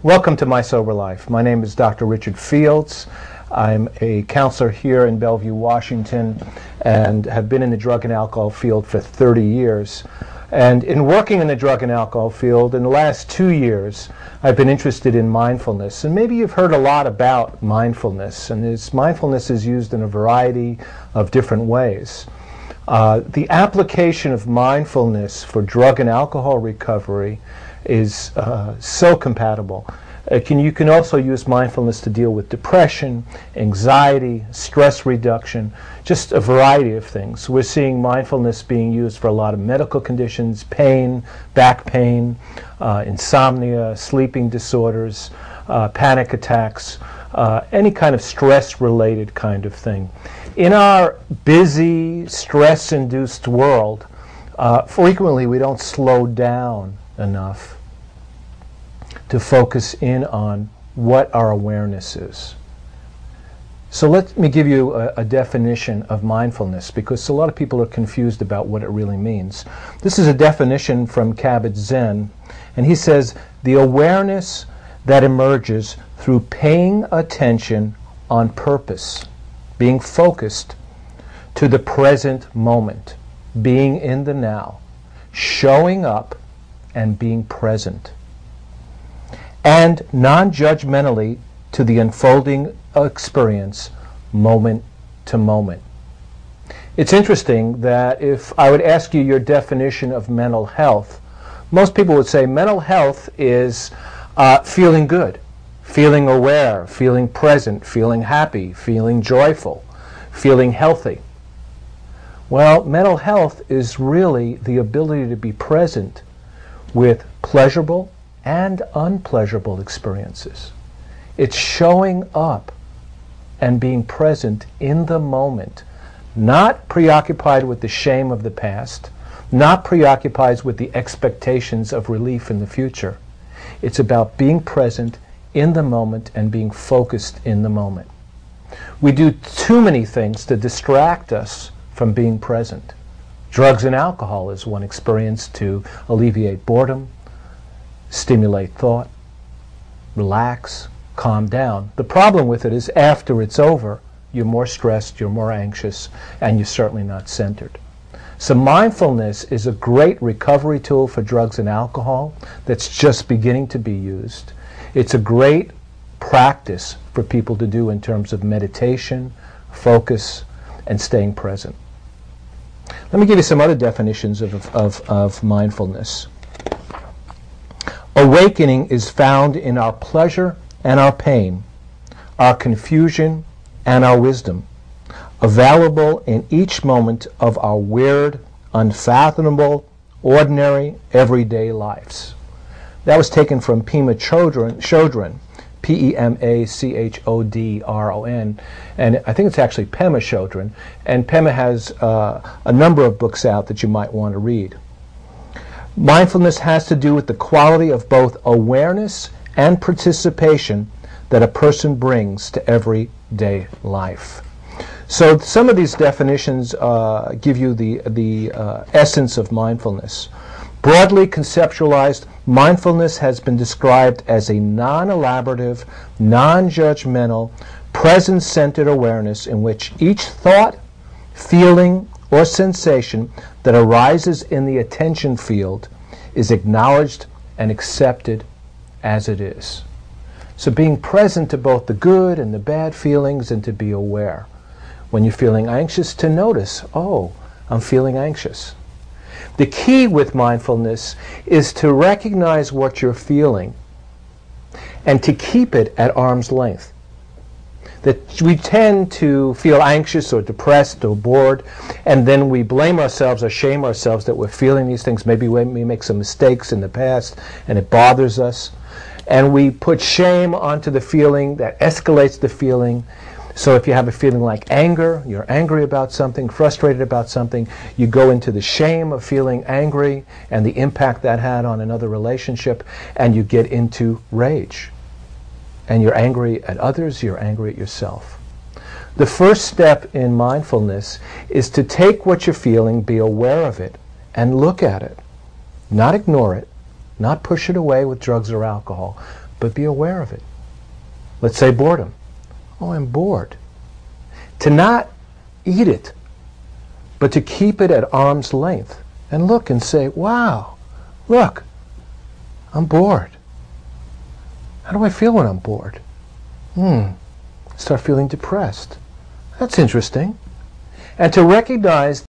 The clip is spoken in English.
Welcome to My Sober Life. My name is Dr. Richard Fields. I'm a counselor here in Bellevue, Washington, and have been in the drug and alcohol field for 30 years. And in working in the drug and alcohol field, in the last 2 years, I've been interested in mindfulness. And maybe you've heard a lot about mindfulness, and mindfulness is used in a variety of different ways. The application of mindfulness for drug and alcohol recovery is so compatible. You can also use mindfulness to deal with depression, anxiety, stress reduction, just a variety of things. We're seeing mindfulness being used for a lot of medical conditions, pain, back pain, insomnia, sleeping disorders, panic attacks, any kind of stress-related kind of thing. In our busy, stress-induced world, frequently we don't slow down enough to focus in on what our awareness is. So let me give you a definition of mindfulness, because a lot of people are confused about what it really means. This is a definition from Kabat-Zinn, and he says, the awareness that emerges through paying attention on purpose, being focused to the present moment, being in the now, showing up and being present, and non-judgmentally to the unfolding experience moment to moment. It's interesting that if I would ask you your definition of mental health, most people would say mental health is feeling good, feeling aware, feeling present, feeling happy, feeling joyful, feeling healthy. Well, mental health is really the ability to be present with pleasurable and unpleasurable experiences. It's showing up and being present in the moment, not preoccupied with the shame of the past, not preoccupied with the expectations of relief in the future. It's about being present in the moment and being focused in the moment. We do too many things to distract us from being present. Drugs and alcohol is one experience to alleviate boredom, stimulate thought, relax, calm down. The problem with it is after it's over, you're more stressed, you're more anxious, and you're certainly not centered. So mindfulness is a great recovery tool for drugs and alcohol that's just beginning to be used. It's a great practice for people to do in terms of meditation, focus, and staying present. Let me give you some other definitions of mindfulness. Awakening is found in our pleasure and our pain, our confusion and our wisdom, available in each moment of our weird, unfathomable, ordinary, everyday lives. That was taken from Pema Chodron, P-E-M-A-C-H-O-D-R-O-N, and I think it's actually Pema Chodron, and Pema has a number of books out that you might want to read. Mindfulness has to do with the quality of both awareness and participation that a person brings to everyday life. So some of these definitions give you the essence of mindfulness. Broadly conceptualized, mindfulness has been described as a non-elaborative, non-judgmental, present-centered awareness in which each thought, feeling, or sensation that arises in the attention field is acknowledged and accepted as it is. So being present to both the good and the bad feelings, and to be aware. When you're feeling anxious, to notice, oh, I'm feeling anxious. The key with mindfulness is to recognize what you're feeling and to keep it at arm's length. That we tend to feel anxious or depressed or bored, and then we blame ourselves or shame ourselves that we're feeling these things. Maybe we make some mistakes in the past and it bothers us. And we put shame onto the feeling that escalates the feeling. So if you have a feeling like anger, you're angry about something, frustrated about something, you go into the shame of feeling angry and the impact that had on another relationship, and you get into rage. And you're angry at others, you're angry at yourself. The first step in mindfulness is to take what you're feeling, be aware of it, and look at it. Not ignore it, not push it away with drugs or alcohol, but be aware of it. Let's say boredom. Oh, I'm bored. To not eat it, but to keep it at arm's length and look and say, wow, look, I'm bored. How do I feel when I'm bored? Start feeling depressed. That's interesting. And to recognize